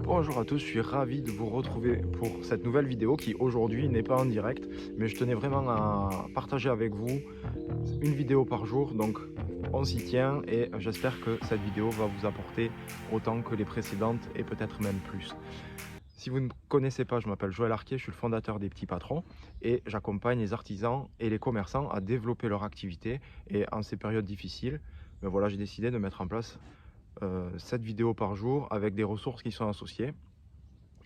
Bonjour à tous, je suis ravi de vous retrouver pour cette nouvelle vidéo qui aujourd'hui n'est pas en direct, mais je tenais vraiment à partager avec vous une vidéo par jour, donc on s'y tient et j'espère que cette vidéo va vous apporter autant que les précédentes et peut-être même plus. Si vous ne me connaissez pas, je m'appelle Joël Arquier, je suis le fondateur des Petits Patrons et j'accompagne les artisans et les commerçants à développer leur activité et en ces périodes difficiles, ben voilà, j'ai décidé de mettre en place 7 vidéos par jour avec des ressources qui sont associées.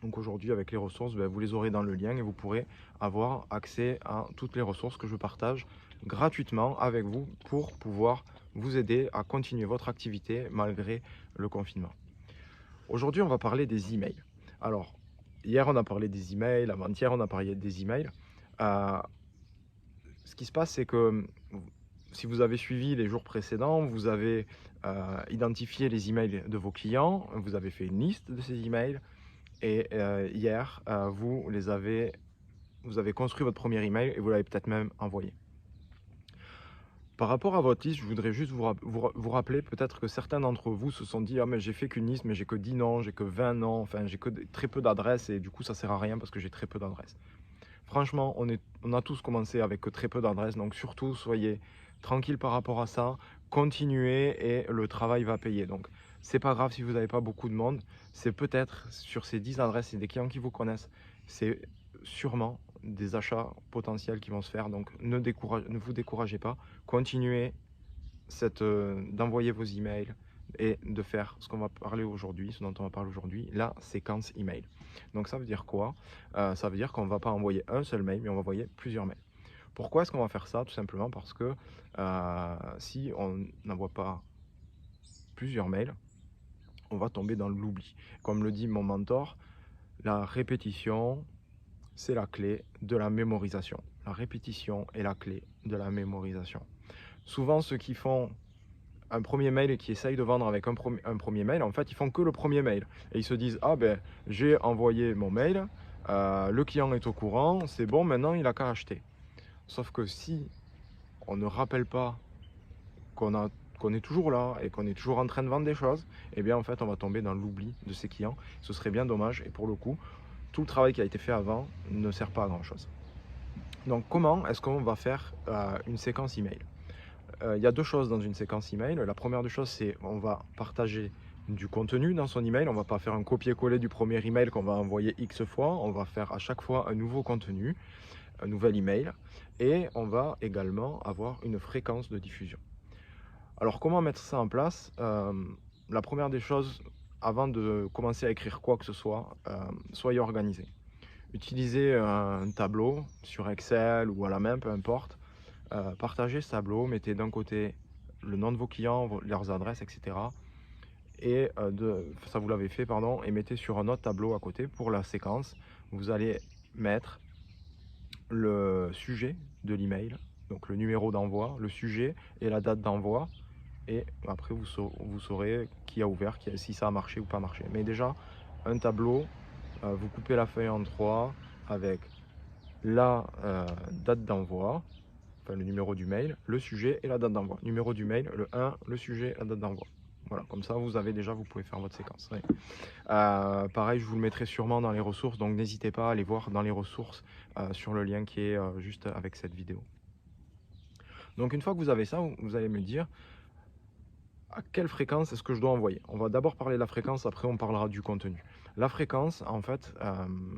Donc aujourd'hui, avec les ressources, ben, vous les aurez dans le lien et vous pourrez avoir accès à toutes les ressources que je partage gratuitement avec vous pour pouvoir vous aider à continuer votre activité malgré le confinement. Aujourd'hui, on va parler des emails. Alors, hier, on a parlé des emails, avant-hier, on a parlé des emails. Euh, Ce qui se passe, c'est que si vous avez suivi les jours précédents, vous avez identifié les emails de vos clients, vous avez fait une liste de ces emails et hier, vous avez construit votre premier email et vous l'avez peut-être même envoyé. Par rapport à votre liste, je voudrais juste vous rappeler peut-être que certains d'entre vous se sont dit: «Ah mais j'ai fait qu'une liste, mais j'ai que 10 noms, j'ai que 20 noms, enfin j'ai que très peu d'adresses et du coup ça sert à rien parce que j'ai très peu d'adresses». Franchement, on a tous commencé avec que très peu d'adresses, donc surtout soyez tranquille par rapport à ça, continuez et le travail va payer. Donc c'est pas grave si vous n'avez pas beaucoup de monde, c'est peut-être sur ces 10 adresses et des clients qui vous connaissent, c'est sûrement des achats potentiels qui vont se faire. Donc ne vous découragez pas, continuez d'envoyer vos emails et de faire ce qu'on va parler aujourd'hui, ce dont on va parler aujourd'hui, la séquence email. Donc ça veut dire quoi? Ça veut dire qu'on ne va pas envoyer un seul mail, mais on va envoyer plusieurs mails. Pourquoi est-ce qu'on va faire ça? Tout simplement parce que si on n'envoie pas plusieurs mails, on va tomber dans l'oubli. Comme le dit mon mentor, la répétition, c'est la clé de la mémorisation. La répétition est la clé de la mémorisation. Souvent, ceux qui font un premier mail et qui essayent de vendre avec un premier mail, en fait, ils font que le premier mail. Et ils se disent: «Ah ben, j'ai envoyé mon mail, le client est au courant, c'est bon, maintenant il a qu'à acheter». Sauf que si on ne rappelle pas qu'on a qu'on est toujours là et qu'on est toujours en train de vendre des choses, eh bien, en fait, on va tomber dans l'oubli de ses clients. Ce serait bien dommage et pour le coup, tout le travail qui a été fait avant ne sert pas à grand-chose. Donc comment est-ce qu'on va faire, une séquence email? Il y a 2 choses dans une séquence email. La première des choses, c'est on va partager du contenu dans son email. On va pas faire un copier-coller du premier email qu'on va envoyer X fois. On va faire à chaque fois un nouveau contenu, un nouvel email et on va également avoir une fréquence de diffusion. Alors comment mettre ça en place? La première des choses, avant de commencer à écrire quoi que ce soit, soyez organisé. Utilisez un tableau sur Excel ou à la main, peu importe. Partagez ce tableau, mettez d'un côté le nom de vos clients, leurs adresses, etc. Et ça vous l'avez fait, pardon, et mettez sur un autre tableau à côté pour la séquence. Vous allez mettre le sujet de l'email, donc le numéro d'envoi, le sujet et la date d'envoi. Et après, vous saurez qui a ouvert, si ça a marché ou pas marché. Mais déjà, un tableau, vous coupez la feuille en trois avec la date d'envoi, enfin le numéro du mail, le sujet et la date d'envoi. Numéro du mail, le 1, le sujet, la date d'envoi. Voilà, comme ça vous pouvez faire votre séquence. Ouais. Pareil, je vous le mettrai sûrement dans les ressources, donc n'hésitez pas à aller voir dans les ressources sur le lien qui est juste avec cette vidéo. Donc une fois que vous avez ça, vous allez me dire à quelle fréquence est-ce que je dois envoyer. On va d'abord parler de la fréquence, après on parlera du contenu. La fréquence, en fait,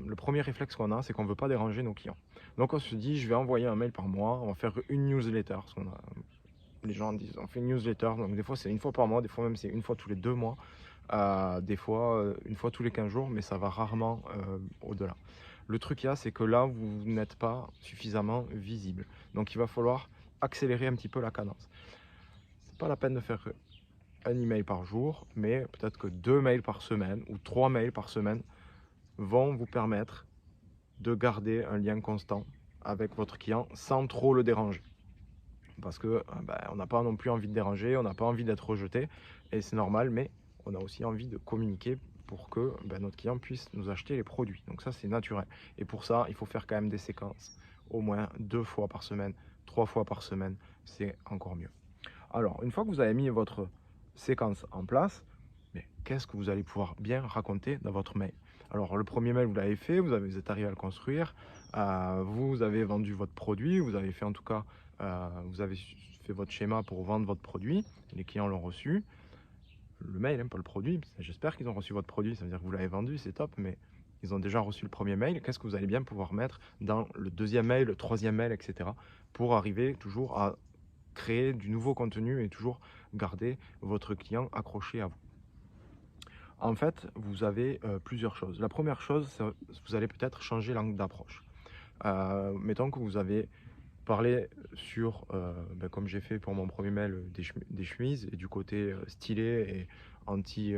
le premier réflexe qu'on a, c'est qu'on ne veut pas déranger nos clients. Donc on se dit, je vais envoyer un mail par mois, on va faire une newsletter, parce qu'on a les gens disent on fait une newsletter, donc des fois c'est une fois par mois, des fois même c'est une fois tous les 2 mois, des fois une fois tous les 15 jours, mais ça va rarement au-delà. Le truc c'est que là vous n'êtes pas suffisamment visible, donc il va falloir accélérer un petit peu la cadence. C'est pas la peine de faire un email par jour, mais peut-être que 2 mails par semaine ou 3 mails par semaine vont vous permettre de garder un lien constant avec votre client sans trop le déranger. Parce que on n'a pas non plus envie de déranger, on n'a pas envie d'être rejeté, et c'est normal, mais on a aussi envie de communiquer pour que notre client puisse nous acheter les produits. Donc ça, c'est naturel. Et pour ça, il faut faire quand même des séquences, au moins 2 fois par semaine, 3 fois par semaine, c'est encore mieux. Alors, une fois que vous avez mis votre séquence en place, mais qu'est-ce que vous allez pouvoir bien raconter dans votre mail? Alors le premier mail, vous l'avez fait, vous êtes arrivé à le construire, vous avez vendu votre produit, vous avez fait en tout cas, vous avez fait votre schéma pour vendre votre produit, les clients l'ont reçu. Le mail, hein, pas le produit, j'espère qu'ils ont reçu votre produit, ça veut dire que vous l'avez vendu, c'est top, mais ils ont déjà reçu le premier mail. Qu'est-ce que vous allez bien pouvoir mettre dans le deuxième mail, le troisième mail, etc. pour arriver toujours à créer du nouveau contenu et toujours garder votre client accroché à vous. En fait, vous avez plusieurs choses. La première chose, vous allez peut-être changer l'angle d'approche. Mettons que vous avez parlé sur, comme j'ai fait pour mon premier mail, des chemises et du côté stylé et anti,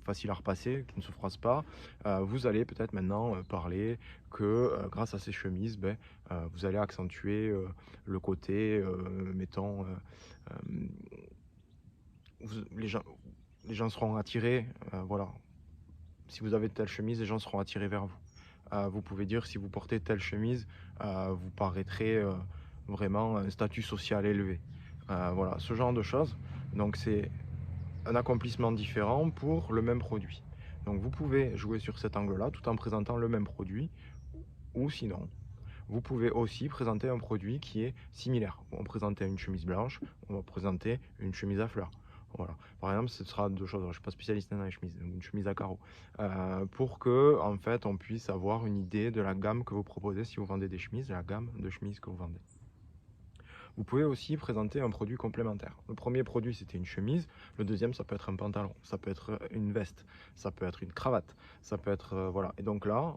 facile à repasser, qui ne se froisse pas. Vous allez peut-être maintenant parler que grâce à ces chemises, vous allez accentuer le côté, mettons, les gens seront attirés, voilà. Si vous avez telle chemise, les gens seront attirés vers vous. Vous pouvez dire si vous portez telle chemise, vous paraîtrez vraiment un statut social élevé. Voilà, ce genre de choses. Donc c'est un accomplissement différent pour le même produit. Donc vous pouvez jouer sur cet angle-là tout en présentant le même produit, ou sinon, vous pouvez aussi présenter un produit qui est similaire. On va présenter une chemise blanche, on va présenter une chemise à fleurs. Voilà. Par exemple, ce sera deux choses. Je ne suis pas spécialiste dans les chemises, une chemise à carreaux. Pour que, en fait, on puisse avoir une idée de la gamme que vous proposez si vous vendez des chemises, la gamme de chemises que vous vendez. Vous pouvez aussi présenter un produit complémentaire. Le premier produit, c'était une chemise. Le deuxième, ça peut être un pantalon, ça peut être une veste, ça peut être une cravate, ça peut être... voilà. Et donc là,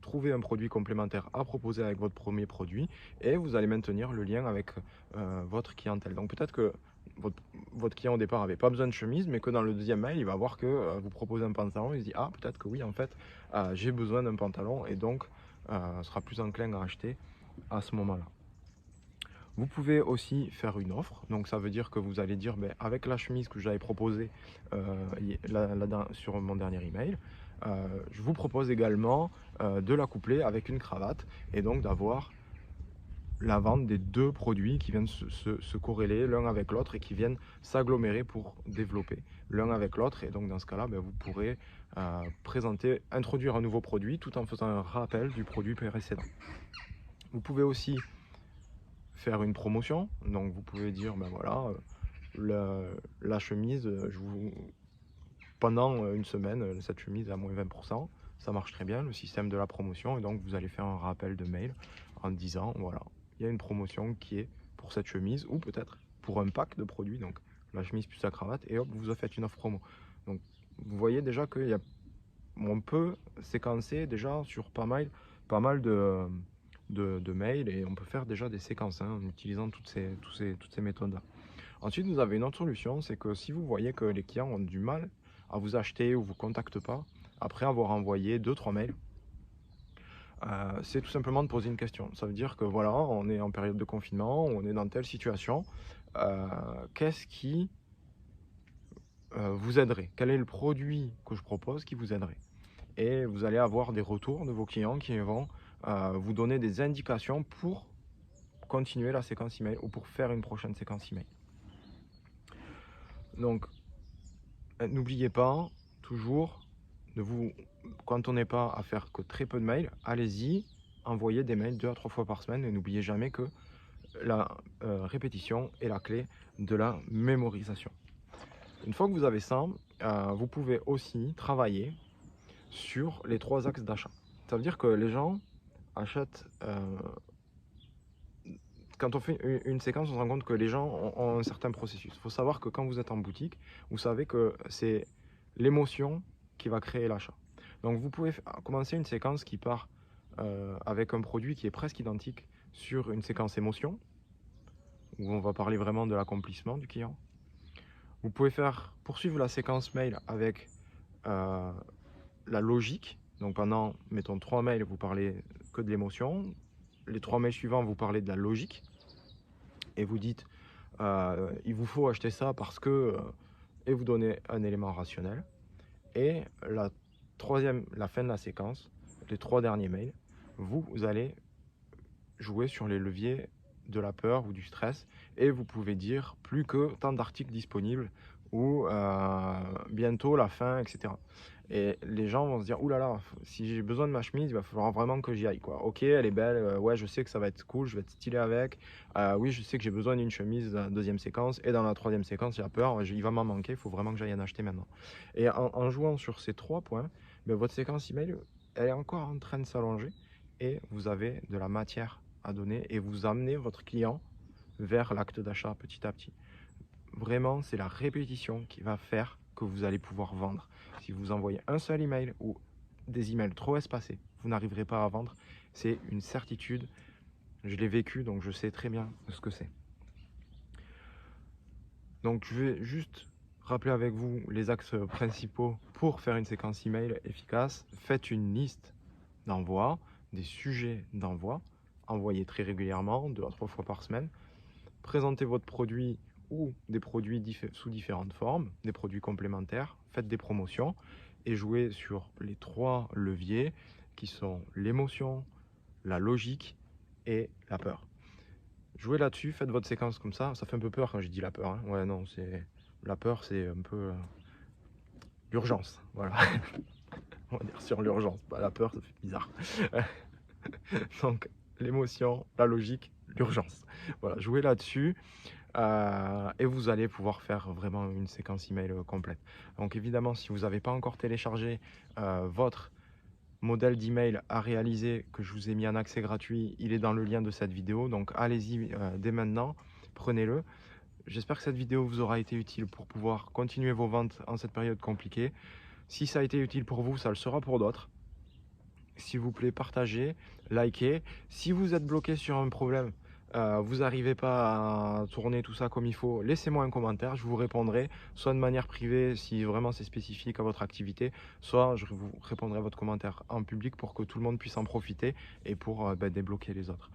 trouver un produit complémentaire à proposer avec votre premier produit et vous allez maintenir le lien avec votre clientèle. Donc peut-être que votre client au départ n'avait pas besoin de chemise, mais que dans le deuxième mail, il va voir que vous proposez un pantalon, il se dit ah peut-être que oui en fait j'ai besoin d'un pantalon et donc sera plus enclin à acheter à ce moment-là. Vous pouvez aussi faire une offre, donc ça veut dire que vous allez dire avec la chemise que j'avais proposée sur mon dernier email, je vous propose également de la coupler avec une cravate et donc d'avoir la vente des deux produits qui viennent se corréler l'un avec l'autre et qui viennent s'agglomérer pour développer l'un avec l'autre. Et donc dans ce cas-là, vous pourrez introduire un nouveau produit tout en faisant un rappel du produit précédent. Vous pouvez aussi faire une promotion, donc vous pouvez dire voilà, la chemise, pendant une semaine, cette chemise est à moins 20%, ça marche très bien, le système de la promotion, et donc vous allez faire un rappel de mail en disant voilà, il y a une promotion qui est pour cette chemise, ou peut-être pour un pack de produits, donc la chemise plus la cravate, et hop, vous faites une offre promo. Donc vous voyez déjà qu'on peut séquencer déjà sur pas mal de mails, et on peut faire déjà des séquences en utilisant toutes ces méthodes-là. Ensuite, vous avez une autre solution, c'est que si vous voyez que les clients ont du mal à vous acheter ou vous contactent pas, après avoir envoyé 2-3 mails, c'est tout simplement de poser une question. Ça veut dire que voilà, on est en période de confinement, on est dans telle situation, qu'est-ce qui vous aiderait? Quel est le produit que je propose qui vous aiderait? Et vous allez avoir des retours de vos clients qui vont vous donner des indications pour continuer la séquence email ou pour faire une prochaine séquence email. Donc, n'oubliez pas, toujours, quand on n'est pas à faire que très peu de mails, allez-y, envoyez des mails 2 à 3 fois par semaine et n'oubliez jamais que la répétition est la clé de la mémorisation. Une fois que vous avez ça, vous pouvez aussi travailler sur les 3 axes d'achat. Ça veut dire que les gens achètent... quand on fait une séquence, on se rend compte que les gens ont un certain processus. Il faut savoir que quand vous êtes en boutique, vous savez que c'est l'émotion qui va créer l'achat. Donc vous pouvez commencer une séquence qui part avec un produit qui est presque identique sur une séquence émotion, où on va parler vraiment de l'accomplissement du client. Vous pouvez poursuivre la séquence mail avec la logique. Donc pendant, mettons, 3 mails, vous parlez que de l'émotion. Les 3 mails suivants, vous parlez de la logique. Et vous dites, il vous faut acheter ça parce que... et vous donnez un élément rationnel. Et la fin de la séquence, les 3 derniers mails, vous allez jouer sur les leviers de la peur ou du stress et vous pouvez dire plus que tant d'articles disponibles ou bientôt la fin, etc. Et les gens vont se dire: «Ouh là là, si j'ai besoin de ma chemise, il va falloir vraiment que j'y aille, quoi. OK, elle est belle, ouais, je sais que ça va être cool, je vais être stylé avec. Oui, je sais que j'ai besoin d'une chemise dans la 2e séquence et dans la 3e séquence, j'ai peur, il va m'en manquer, il faut vraiment que j'aille en acheter maintenant». Et en jouant sur ces 3 points, votre séquence email, elle est encore en train de s'allonger et vous avez de la matière à donner et vous amenez votre client vers l'acte d'achat petit à petit. Vraiment, c'est la répétition qui va faire que vous allez pouvoir vendre. Si vous envoyez un seul email ou des emails trop espacés, vous n'arriverez pas à vendre. C'est une certitude. Je l'ai vécu, donc je sais très bien ce que c'est. Donc je vais juste rappeler avec vous les axes principaux pour faire une séquence email efficace. Faites une liste d'envoi, des sujets d'envoi, envoyez très régulièrement, 2 à 3 fois par semaine. Présentez votre produit ou des produits sous différentes formes, des produits complémentaires, faites des promotions et jouez sur les 3 leviers qui sont l'émotion, la logique et la peur. Jouez là-dessus, faites votre séquence comme ça. Ça fait un peu peur quand j'ai dit la peur, hein. Ouais, non, la peur, c'est un peu l'urgence. Voilà. On va dire sur l'urgence. Pas la peur, ça fait bizarre. Donc, l'émotion, la logique, l'urgence. Voilà, jouez là-dessus. Et vous allez pouvoir faire vraiment une séquence email complète. Donc évidemment, si vous n'avez pas encore téléchargé votre modèle d'email à réaliser que je vous ai mis en accès gratuit, il est dans le lien de cette vidéo. Donc allez-y dès maintenant, prenez-le. J'espère que cette vidéo vous aura été utile pour pouvoir continuer vos ventes en cette période compliquée. Si ça a été utile pour vous, ça le sera pour d'autres. S'il vous plaît, partagez, likez. Si vous êtes bloqué sur un problème, vous n'arrivez pas à tourner tout ça comme il faut, laissez-moi un commentaire, je vous répondrai, soit de manière privée si vraiment c'est spécifique à votre activité, soit je vous répondrai à votre commentaire en public pour que tout le monde puisse en profiter et pour débloquer les autres.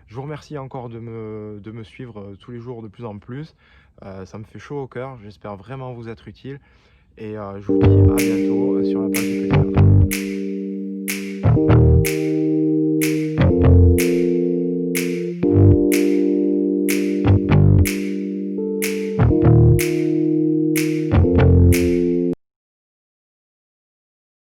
Je vous remercie encore de me suivre tous les jours de plus en plus. Ça me fait chaud au cœur, j'espère vraiment vous être utile et je vous dis à bientôt sur la page du plaisir.